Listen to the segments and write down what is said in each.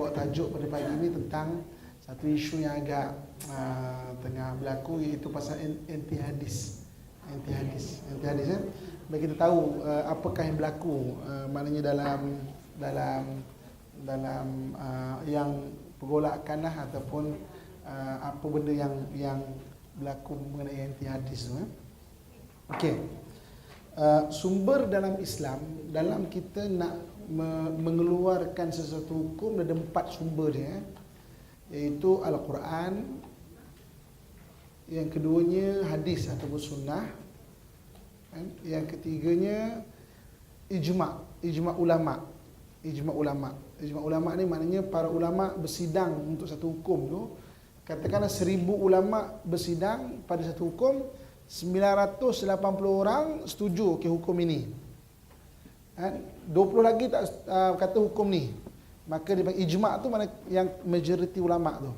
bawa tajuk pada pagi ini tentang satu isu yang agak tengah berlaku, iaitu pasal anti hadis. Anti hadis ya. Bagi kita tahu apakah yang berlaku, maknanya dalam yang pergolakan lah, ataupun apa benda yang berlaku mengenai anti hadis tu. Okey. Sumber dalam Islam, dalam kita nak mengeluarkan sesuatu hukum, ada 4 sumber dia, iaitu Al-Quran, yang keduanya hadis ataupun sunnah, yang ketiganya ijma' ulama. Ijma' ulama ni maknanya para ulama bersidang untuk satu hukum tu. Katakanlah 1000 ulama bersidang pada satu hukum, 980 orang setuju okey hukum ini. 20 lagi tak kata hukum ni. Maka dia panggil ijma' tu mana yang majoriti ulama tu.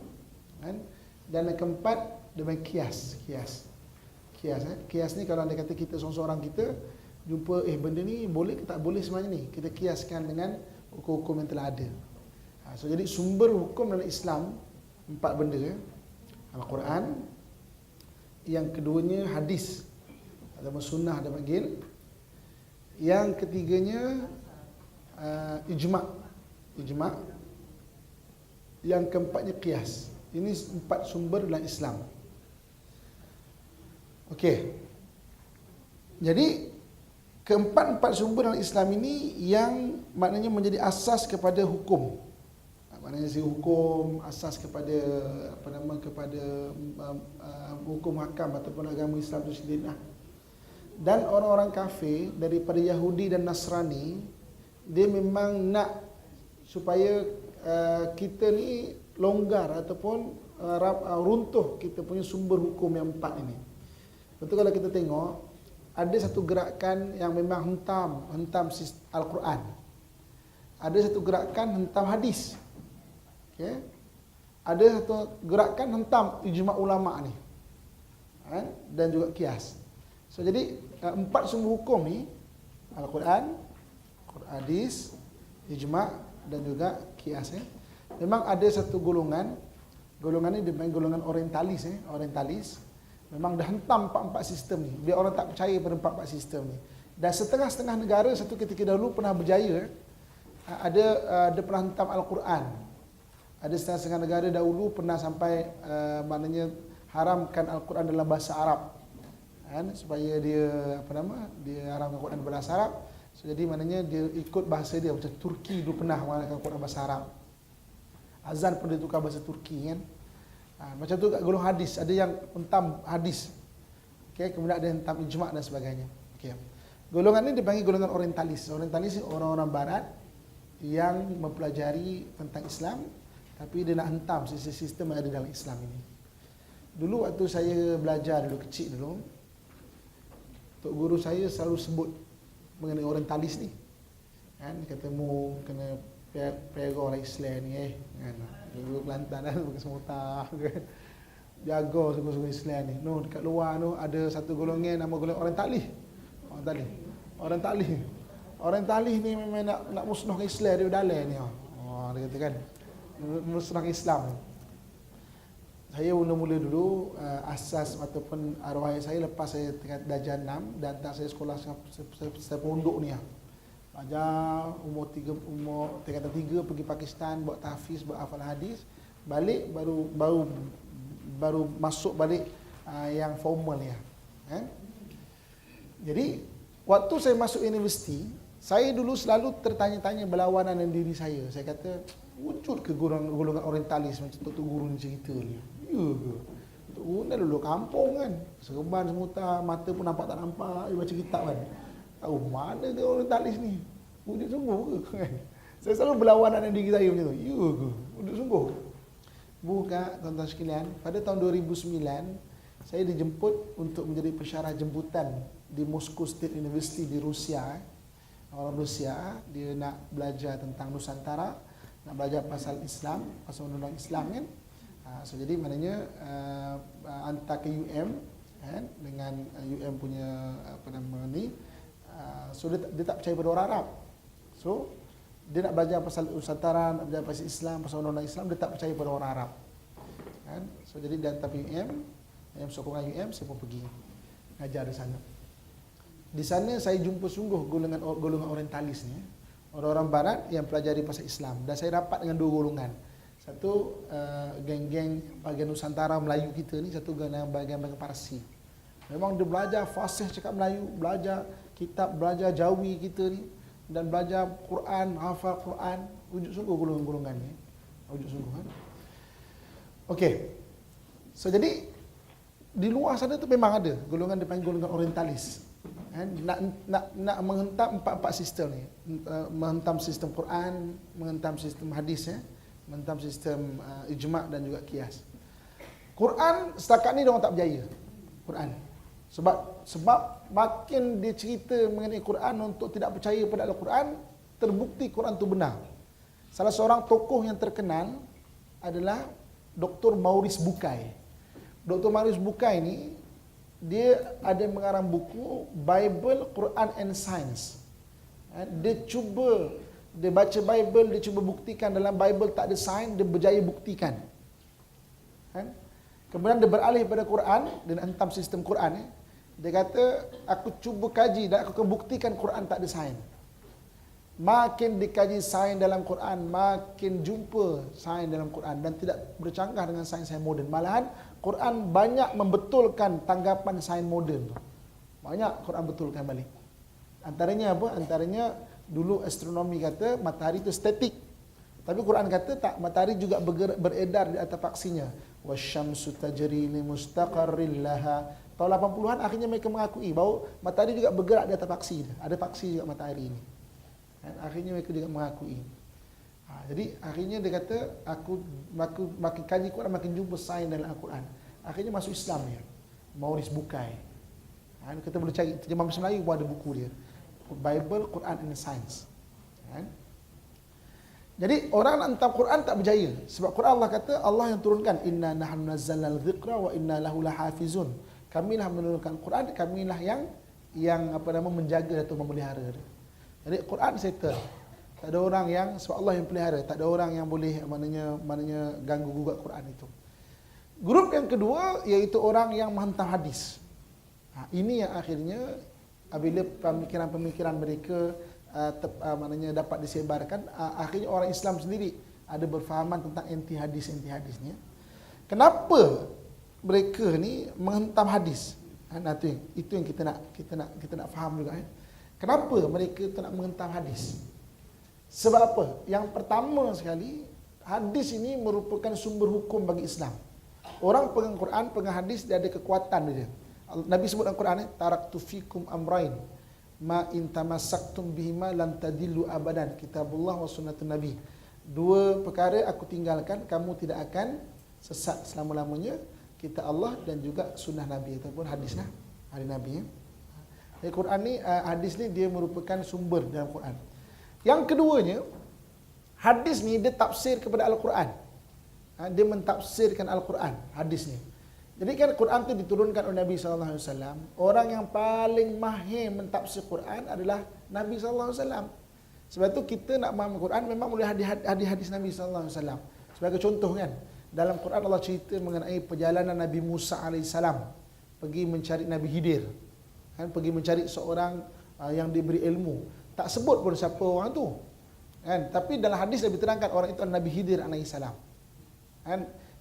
Dan yang keempat dia panggil kias. Kias ni kalau anda kata kita seorang-seorang kita jumpa benda ni boleh ke tak boleh sebenarnya ni, kita kiaskan dengan hukum-hukum yang telah ada. So jadi sumber hukum dalam Islam 4 benda ya. Al-Quran, yang keduanya hadis ataupun sunnah dia panggil, yang ketiganya ijma', yang keempatnya qiyas. Ini 4 sumber dalam Islam. Okey. Jadi keempat-empat sumber dalam Islam ini yang maknanya menjadi asas kepada hukum. Maknanya si hukum asas kepada hukum hakam ataupun agama Islam itu sendiri lah. Dan orang-orang kafir daripada Yahudi dan Nasrani, dia memang nak supaya kita ni longgar ataupun runtuh kita punya sumber hukum yang 4 ini. Betul, kalau kita tengok ada satu gerakan yang memang hentam Al-Quran. Ada satu gerakan hentam hadis. Okay. Ada satu gerakan hentam ijma' ulama ni. Dan juga kias. So jadi 4 sumber hukum ni, Al-Quran, hadis, ijma' dan juga kias. Memang ada satu golongan ni dipanggil golongan orientalis. Orientalis memang dah hentam 4 sistem ni. Biar orang tak percaya pada 4 sistem ni. Dan setengah-setengah negara satu ketika dahulu pernah berjaya. Ada pernah hentam Al-Quran. Ada setengah-setengah negara dahulu pernah sampai maknanya haramkan Al-Quran dalam bahasa Arab. Supaya dia dia haramkan Al-Quran dalam bahasa Arab. So, jadi maknanya dia ikut bahasa dia. Macam Turki dulu pernah menggunakan Al-Quran bahasa Arab. Azan pun dia tukar bahasa Turki kan. Macam tu kat golongan hadis, ada yang hentam hadis. Okay, kemudian ada yang hentam ijma' dan sebagainya. Okay. Golongan ini dipanggil golongan orientalis. Orientalis ni orang-orang barat yang mempelajari tentang Islam, tapi dia nak hentam sistem yang ada dalam Islam ini. Dulu waktu saya belajar dulu, kecil dulu, tok guru saya selalu sebut mengenai orientalis ni. Kan, kata mu kena pera orang Islam ni kan. Dulu Kelantan kan, pakai semutah kan. Jaga suku-suku Islam ni. No, dekat luar tu ada satu golongan nama golongan Orientalis ni memang nak musnahkan Islam dia dalam ni. Dia kata kan. Musnahkan Islam. Saya mula-mula dulu asas ataupun arwah saya lepas saya darjah 6 dan tak saya sekolah saya pondok ni. Belajar umur tingkatan 3 pergi Pakistan buat tahfiz, buat hafal hadis, balik baru masuk balik yang formal ya. Jadi waktu saya masuk universiti, saya dulu selalu tertanya-tanya berlawanan dengan diri saya. Saya kata, wujud ke golongan orientalis macam Tok Guru ni cerita ni? Ya ke? Tok Guru dah dulu kampung kan, serban semutah, mata pun nampak tak nampak, dia baca kitab kan. Tahu mana ke orientalis ni? Wujud sungguh ke? Saya selalu berlawanan dengan diri saya macam tu. Ya ke? Wujud sungguh? Bukan, tuan-tuan sekalian. Pada tahun 2009, saya dijemput untuk menjadi pensyarah jemputan di Moscow State University di Rusia. Orang Rusia, dia nak belajar tentang Nusantara, nak belajar pasal Islam, pasal undang-undang Islam kan. So jadi maknanya hantar ke UM kan, dengan UM punya so dia tak percaya pada orang Arab. So Dia nak belajar pasal Nusantara, nak belajar pasal Islam, pasal undang-undang Islam, dia tak percaya pada orang Arab. Kan? So jadi dia hantar UM sokongan UM, saya pun pergi ngajar di sana. Di sana saya jumpa sungguh golongan orientalis ni, orang-orang barat yang pelajari pasal Islam, dan saya rapat dengan dua golongan. Satu geng-geng bahagian Nusantara Melayu kita ni, satu bahagian Parsi. Memang dia belajar fasih cakap Melayu, belajar kitab, belajar Jawi kita ni, dan belajar Quran, hafal Quran. Wujud sungguh golongan-golongan ni. Wujud sungguh kan. Okey. So jadi di luar sana tu memang ada golongan dipanggil golongan orientalis. Nak menghentam empat sistem ni. Menghentam sistem Quran, menghentam sistem hadis menghentam sistem ijma' dan juga qiyas. Quran setakat ni dia orang tak berjaya. Quran. Sebab makin dia cerita mengenai Quran untuk tidak percaya pada Al-Quran, terbukti Quran tu benar. Salah seorang tokoh yang terkenal adalah Dr. Maurice Bucaille. Dr. Maurice Bucaille ni dia ada mengarang buku Bible, Quran and Science. Dia baca Bible, dia cuba buktikan dalam Bible tak ada sains, dia berjaya buktikan. Kemudian dia beralih pada Quran, dia nak hentam sistem Quran. Dia kata, aku cuba kaji dan aku akan buktikan Quran tak ada sains. Makin dikaji sains dalam Quran, makin jumpa sains dalam Quran dan tidak bercanggah dengan sains-sains moden. Malahan Quran banyak membetulkan tanggapan sains moden tu. Banyak Quran betulkan balik. Antaranya apa? Antaranya dulu astronomi kata matahari itu statik. Tapi Quran kata tak, matahari juga beredar di atas aksinya. Wasyamsu tajri li mustaqarril laha. Tahun 80-an akhirnya mereka mengakui bahawa matahari juga bergerak di atas paksi dia. Ada paksi juga matahari ini. Dan akhirnya mereka juga mengakui. Jadi akhirnya dia kata aku makin kaji Quran makin jumpa sains dalam Al-Quran. Akhirnya masuk Islam dia. Maurice Bucaille. Kita boleh cari terjemahan bahasa Melayu pun ada buku dia. Bible, Quran and Science. Jadi orang nak hentam Quran tak berjaya. Sebab Quran Allah kata, Allah yang turunkan, inna nahnu nazzalnal dzikra wa inna lahu lahafizun. Kamilah menurunkan Quran, kamilah yang menjaga atau memelihara. Jadi Quran settle. Tak ada orang yang, sebab Allah yang pelihara, tak ada orang yang boleh maknanya ganggu gugat Quran itu. Grup yang kedua iaitu orang yang menghentam hadis. Ini yang akhirnya apabila pemikiran-pemikiran mereka maknanya dapat disebarkan, akhirnya orang Islam sendiri ada berfahaman tentang anti hadisnya. Kenapa mereka ni menghentam hadis? Itu yang kita nak faham juga. Kenapa mereka tak nak menghentam hadis? Sebab apa? Yang pertama sekali, hadis ini merupakan sumber hukum bagi Islam. Orang pegang Quran, pegang hadis, dia ada kekuatan dia. Nabi sebut dalam Quran, taraktu fikum amrain ma in tamassaktum bihima lan tadillu abadan, kitabullah wa sunnatun nabi. Dua perkara aku tinggalkan, kamu tidak akan sesat selama-lamanya, kitab Allah dan juga sunnah Nabi ataupun hadislah hari Nabi. Jadi Quran ni, hadis ni dia merupakan sumber dalam Quran. Yang keduanya, hadis ni dia tafsir kepada Al-Quran. Dia mentafsirkan Al-Quran, hadis ni. Jadi kan Quran tu diturunkan oleh Nabi SAW. Orang yang paling mahir mentafsir Quran adalah Nabi SAW. Sebab tu kita nak memahami Quran memang boleh hadis Nabi SAW. Sebagai contoh kan, dalam Quran Allah cerita mengenai perjalanan Nabi Musa AS pergi mencari Nabi Khidir. Pergi mencari seorang yang diberi ilmu. Tak sebut pun siapa orang tu. Tapi dalam hadis Nabi terangkan orang itu adalah Nabi Khidir AS.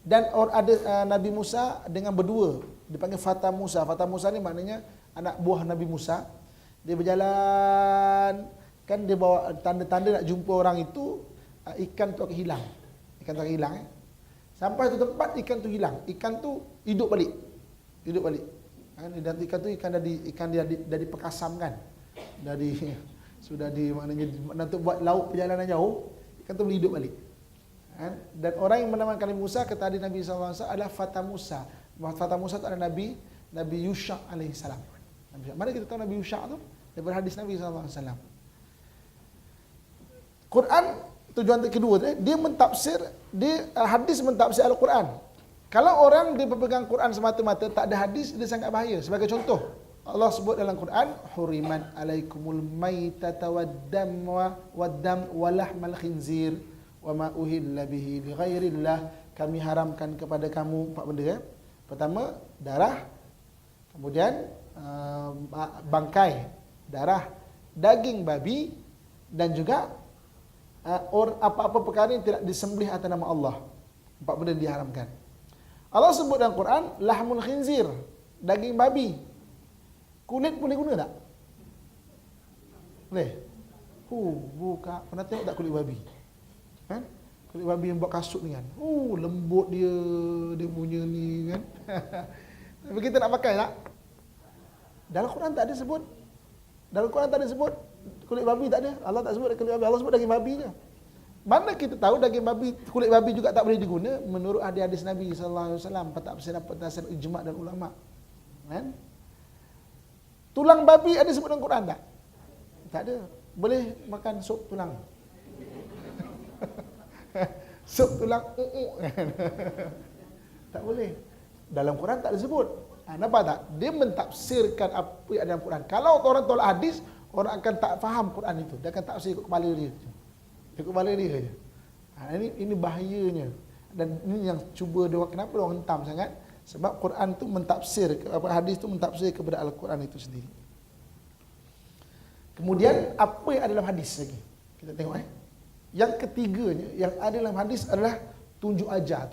Dan ada Nabi Musa dengan berdua, dipanggil Fata Musa. Fata Musa ni maknanya anak buah Nabi Musa. Dia berjalan, kan dia bawa tanda-tanda nak jumpa orang itu, ikan tu akan hilang. Ikan tu akan hilang. Sampai satu tempat ikan tu hilang. Ikan tu hidup balik. Dan ikan tu ikan dia dipekasamkan. Sudah maknanya untuk buat laut perjalanan jauh, ikan tu boleh hidup balik. Dan orang yang menamakan Nabi Musa, kata hadis Nabi SAW, adalah Fata Musa. Fata Musa itu adalah Nabi Yusha AS. Mana kita tahu Nabi Yusha tu? Daripada hadis Nabi SAW. Quran, tujuan kedua, dia mentafsir, hadis mentafsir Al-Quran. Kalau orang dia berpegang Quran semata-mata, tak ada hadis, dia sangat bahaya. Sebagai contoh, Allah sebut dalam Quran, huriman alaikumul maitata waddam wa lahmal khinzir wa ma uhilla bihi li ghairillah. Kami haramkan kepada kamu empat benda. Pertama, darah, kemudian bangkai, darah, daging babi, dan juga apa-apa perkara yang tidak disembelih atas nama Allah. Empat benda diharamkan. Allah sebut dalam Quran, lahmul khinzir, daging babi. Kulit boleh guna tak? Boleh? Buka. Pernah tengok tak kulit babi? Kan? Kulit babi yang buat kasut ni kan? Lembut dia punya ni kan? Tapi kita nak pakai tak? Dalam Quran tak ada sebut. Dalam Quran tak ada sebut kulit babi, tak ada. Allah tak sebut kulit babi. Allah sebut daging babi je. Mana kita tahu daging babi, kulit babi juga tak boleh diguna menurut hadis Nabi sallallahu alaihi wasallam, petasan ijma' dan ulama. Kan? Tulang babi ada sebut dalam Quran tak? Tak ada. Boleh makan sup tulang. Sup tulang tak boleh. Dalam Quran tak ada sebut. Nampak tak? Dia mentafsirkan apa yang ada dalam Quran. Kalau orang tolak hadis, orang akan tak faham Quran itu. Dia akan tafsir ikut kepala dia. Ikut kepala dia je. Ini bahayanya. Dan ini yang cuba dia, kenapa dia orang hentam sangat? Sebab Quran tu mentafsir, hadis tu mentafsir kepada Al-Quran itu sendiri. Kemudian apa yang ada dalam hadis lagi? Kita tengok Yang ketiganya yang ada dalam hadis adalah tunjuk ajar.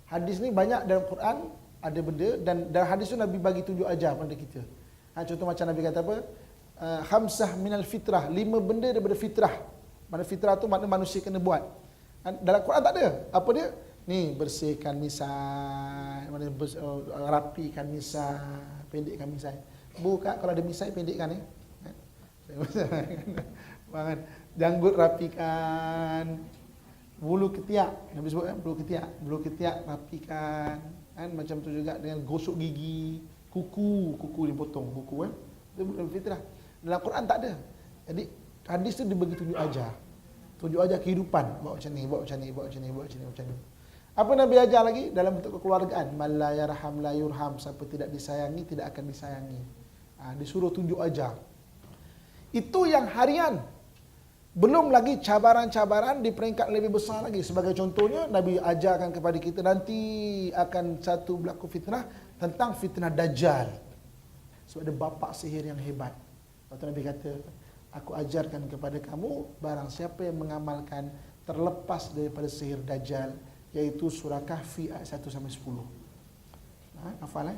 Hadis ni banyak dalam Quran ada benda, dan dalam hadis tu Nabi bagi tunjuk ajar pada kita. Contoh macam Nabi kata apa? Khamsah minal fitrah, 5 benda daripada fitrah. Mana fitrah tu makna manusia kena buat. Dalam Quran tak ada. Apa dia? Ni bersihkan misai, rapikan misai, pendekkan misai. Buka kalau ada misai pendekkan ni. Janggut rapikan. Bulu ketiak, Nabi sebut kan, bulu ketiak rapikan. Kan macam tu juga dengan gosok gigi, kuku dipotong, kuku kan. Itu dalam fitrah. Dalam Quran tak ada. Jadi hadis tu dibagi tunjuk ajar. Tunjuk ajar kehidupan, buat macam ni. Apa Nabi ajar lagi? Dalam bentuk kekeluargaan. Man la yarham la yurham. Siapa tidak disayangi, tidak akan disayangi. Disuruh tunjuk ajar. Itu yang harian. Belum lagi cabaran-cabaran di peringkat lebih besar lagi. Sebagai contohnya, Nabi ajarkan kepada kita nanti akan satu berlaku fitnah tentang fitnah Dajjal. Sebab ada bapa sihir yang hebat. Lepas tu Nabi kata, aku ajarkan kepada kamu, barang siapa yang mengamalkan terlepas daripada sihir Dajjal, iaitu surah Kahfi ayat 1-10. Hafal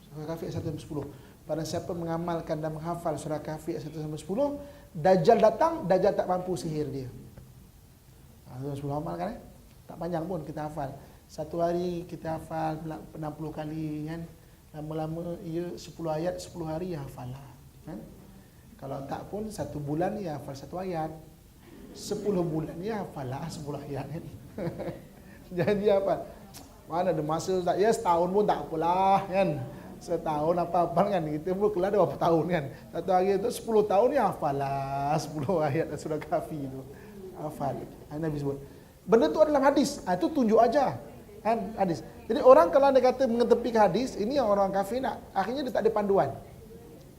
surah Kahfi ayat 1-10. Barang siapa mengamalkan dan menghafal surah Kahfi ayat 1-10, Dajjal datang, Dajjal tak mampu sihir dia. 1-10 amalkan tak panjang pun kita hafal. Satu hari kita hafal 60 kali kan. Lama-lama ia 10 ayat 10 hari ya hafal lah. Kan? Kalau tak pun 1 bulan ya hafal 1 ayat. 10 bulan ya hafal lah 10 ayat kan. Jadi apa? Mana ada masa tak? Ya setahun pun tak apalah kan. Setahun apa-apa kan. Kita pun kelar dah berapa tahun kan. Satu hari itu 10 tahun ya hafal lah 10 ayat surah Kahfi itu. Hafal. Nabi sebut. Benda tu dalam hadis. Itu tunjuk aja. Kan hadis. Jadi orang kalau dia kata mengetepikan hadis, ini yang orang kafir nak. Akhirnya dia tak ada panduan.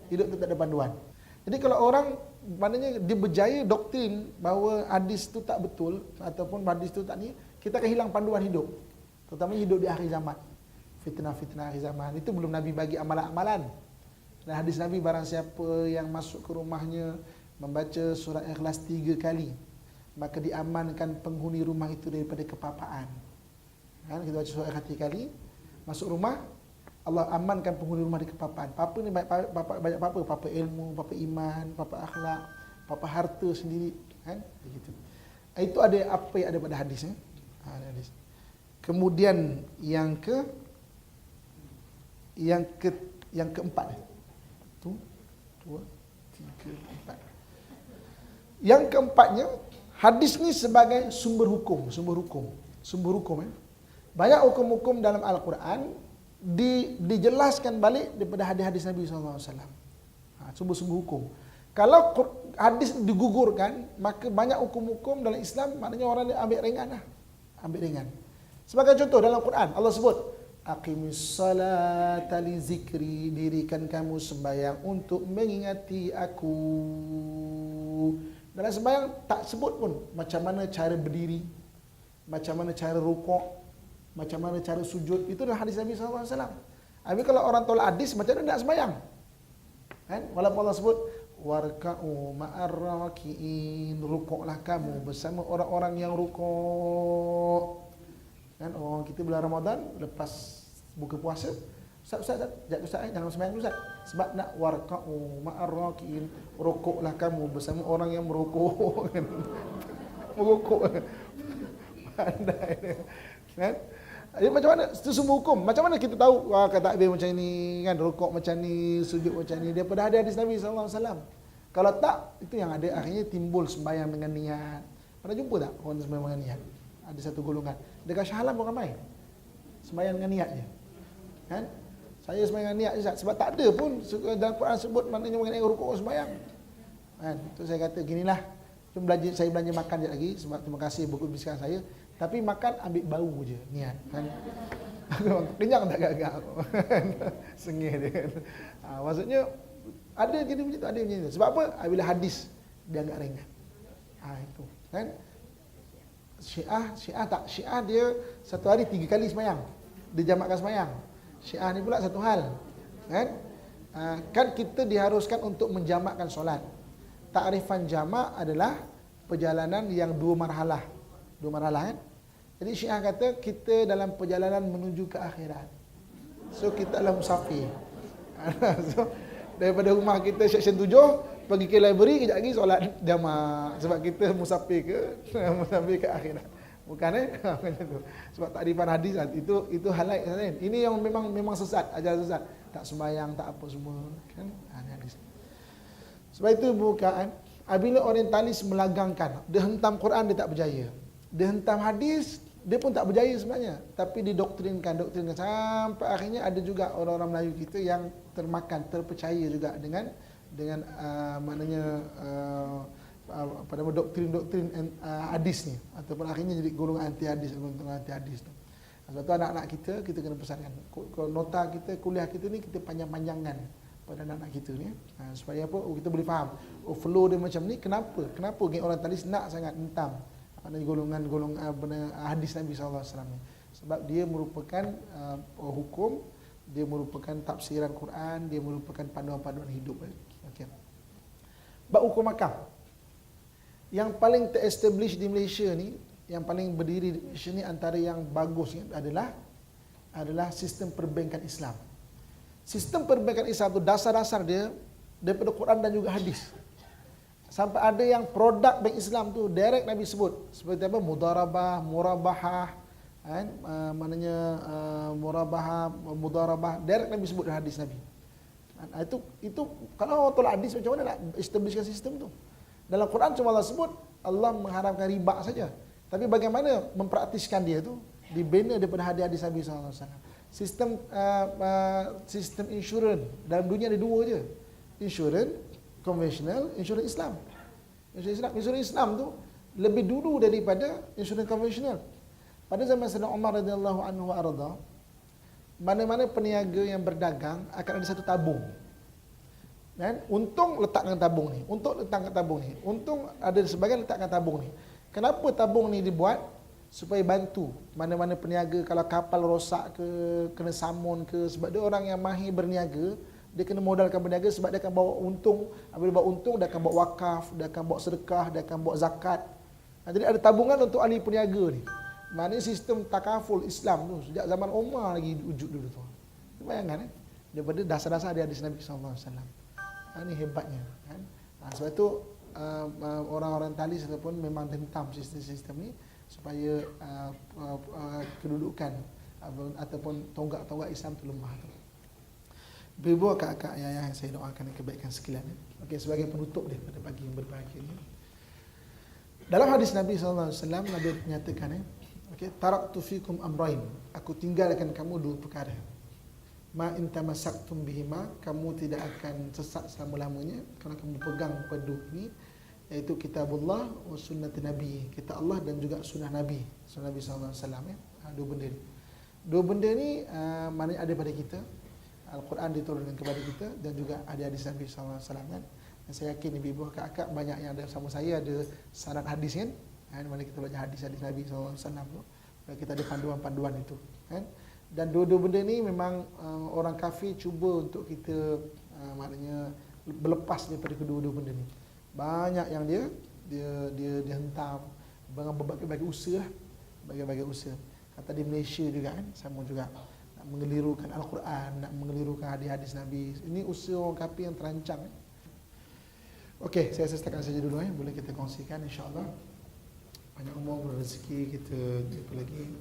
Hidup tu tak ada panduan. Jadi kalau orang maknanya dia berjaya doktrin bahawa hadis tu tak betul ataupun hadis tu tak ni, kita akan hilang panduan hidup. Terutama hidup di akhir zaman. Fitnah-fitnah akhir zaman. Itu belum Nabi bagi amalan-amalan. Dan hadis Nabi, barang siapa yang masuk ke rumahnya membaca surah Ikhlas 3 kali, maka diamankan penghuni rumah itu daripada kepapaan. Kan kita baca surah Ikhlas 3 kali, masuk rumah, Allah amankan penghuni rumah dari kepapaan. Papa ni banyak papa, papa ilmu, papa iman, papa akhlak, papa harta sendiri, kan? Begitu. Itu ada apa yang ada pada hadis ada hadis. Kemudian yang keempat. 1, 2, 3, 4. Yang keempatnya, hadis ni sebagai sumber hukum. Banyak hukum-hukum dalam Al-Quran dijelaskan balik daripada hadis-hadis Nabi SAW. Sumber-sumber hukum. Kalau hadis digugurkan, maka banyak hukum-hukum dalam Islam, maknanya orang dia ambil ringan. Sebagai contoh dalam Quran, Allah sebut, Aqimis salata li zikri, dirikan kamu sembahyang untuk mengingati aku. Dalam sembahyang tak sebut pun macam mana cara berdiri, macam mana cara rukuk, macam mana cara sujud. Itu adalah hadis Nabi SAW. Habis kalau orang tolak hadis, macam mana nak sembahyang? Kan? Walaupun Allah sebut warka'u ma'ar raki'in, rukuklah kamu bersama orang-orang yang rukuk. Kan orang kita bulan Ramadan lepas buka puasa, Ustaz, jangan sembahyang dulu Ustaz. Sebab nak warka'u ma'ar raki'in, rukuklah kamu bersama orang yang merukuk. Merukuk. Pandai dia. Kan? Jadi macam mana? Itu semua hukum. Macam mana kita tahu kata takbir macam ni, kan, rukuk macam ni, sujud macam ni, daripada hadis Nabi SAW. Kalau tak, itu yang ada akhirnya timbul sembahyang dengan niat. Pernah jumpa tak orang sembahyang dengan niat? Ada satu golongan. Dekat Shah Alam pun ramai. Sembahyang dengan niat je. Kan? Saya sembahyang dengan niat je, sebab tak ada pun dalam Quran sebut maknanya mengenai rukuk sembahyang. Kan? Tu saya kata ginilah. Cuma saya belanja makan je lagi sebab terima kasih buku bisikan saya. Tapi makan ambil bau je niat, kan. Kenyang tak agak-agak. Sengih dia kan. Maksudnya ada jadi macam tu, ada macam tu. Sebab apa? Bila hadis dia agak ringan. Itu, kan. Syiah dia satu hari 3 kali sembahyang. Dia jamakkan sembahyang. Syiah ni pula satu hal, kan. Kan kita diharuskan untuk menjamakkan solat. Takrifan jamak adalah perjalanan yang 2 marhalah. 2 marhalah, kan. Jadi Syiah kata kita dalam perjalanan menuju ke akhirat. So kita adalah musafir. So daripada rumah kita section 7 pergi ke library, kejap lagi solat jamak. Sebab kita musafir ke akhirat. Bukan macam tu. Sebab takrifan hadis itu hal lain. Ini yang memang sesat, ajaran sesat. Tak sembahyang, tak apa semua, kan. Hadis. Sebab itu bukan apabila orientalis melagangkan, dia hentam Quran dia tak berjaya. Dia hentam hadis dia pun tak berjaya sebenarnya, tapi didoktrinkan sampai akhirnya ada juga orang-orang Melayu kita yang termakan, terpercaya juga dengan maknanya apa nama doktrin hadis ni, ataupun akhirnya jadi golongan anti hadis, golongan anti hadis tu. Sebab tu anak-anak kita kena pesankan, kalau nota kita, kuliah kita ni kita panjang-panjangkan pada anak-anak kita ni, supaya apa, kita boleh faham flow dia macam ni. Kenapa orang talis nak sangat hentam golongan hadis Nabi SAW. Sebab dia merupakan hukum, dia merupakan tafsiran Quran, dia merupakan panduan-panduan hidup. Okay. Bab hukum akam yang paling ter-establish di Malaysia ni, yang paling berdiri di Malaysia ni, antara yang bagus ni adalah sistem perbankan Islam. Sistem perbankan Islam tu dasar-dasar dia daripada Quran dan juga hadis. Sampai ada yang produk bank Islam tu direct Nabi sebut, seperti apa, mudarabah, murabahah, kan, maknanya mudarabah, direct Nabi sebut dalam hadis Nabi. Itu kalau orang tolak hadis, macam mana nak establishkan sistem tu? Dalam Quran cuma Allah sebut Allah mengharamkan riba saja, tapi bagaimana mempraktiskan dia tu dibina daripada hadis Nabi SAW. Sistem insurans dalam dunia ada 2 je, insurans konvensional, insurans Islam. Insurans Islam tu lebih dulu daripada insurans konvensional. Pada zaman Sayyidina Umar radhiyallahu anhu arda, mana-mana peniaga yang berdagang akan ada satu tabung. Dan untung letakkan tabung ni, untung ada sebagian letakkan tabung ni. Kenapa tabung ni dibuat? Supaya bantu mana-mana peniaga kalau kapal rosak ke, kena samun ke, sebab dia orang yang mahir berniaga. Dia kena modalkan berniaga sebab dia akan bawa untung. Apabila bawa untung, dia akan bawa wakaf, dia akan bawa sedekah, dia akan bawa zakat. Jadi ada tabungan untuk ahli peniaga ni. Maknanya sistem takaful Islam tu sejak zaman Umar lagi wujud dulu tu. Bayangkan, daripada dasar-dasar dia hadis Nabi SAW. Ini hebatnya, kan. Sebab itu orang-orang talis ataupun memang hentam sistem-sistem ni supaya kedudukan ataupun tonggak-tonggak Islam tu lemah tu. Ibu, kakak, ayah yang saya doakan kebaikan sekalian. Okey, sebagai penutup dia pada pagi yang berbahagia ini. Dalam hadis Nabi SAW, Nabi menyatakan, okey, taraktu fikum amrain. Aku tinggalkan kamu 2 perkara. Ma in tamassaktum bihima, kamu tidak akan sesat selama-lamanya kalau kamu pegang pada ini, iaitu kitabullah wa sunnat Nabi, kitab Allah dan juga sunnah Nabi, sunnah Nabi SAW, ya. 2 benda ni. Dua benda ni maknanya ada pada kita. Al-Quran diturunkan kepada kita dan juga ada hadis Nabi SAW kan. Dan saya yakin ibu-ibu akak-akak banyak yang ada sama saya ada sanad hadis kan. Mana kita baca hadis-hadis Nabi SAW tu. Kita ada panduan-panduan itu kan. Dan dua-dua benda ni memang orang kafir cuba untuk kita maknanya berlepas daripada kedua-dua benda ni. Banyak yang dia hentam dengan berbagai-bagai usaha, berbagai-bagai usaha. Kata di Malaysia juga kan, sama juga nak mengelirukan Al-Quran, nak mengelirukan hadis-hadis Nabi. Ini usaha orang kafir yang terancang. Okey, saya setakat saja dulu boleh kita kongsikan insya-Allah. Banyak umur rezeki kita jumpa lagi.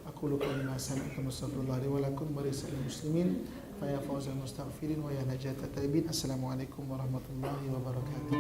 Aku lupa lima sami'tum astaghfirullah li wa lakum wa lisal muslimin fa ya fawzal mustaghfirin wa ya najat taibin. Assalamualaikum warahmatullahi wabarakatuh.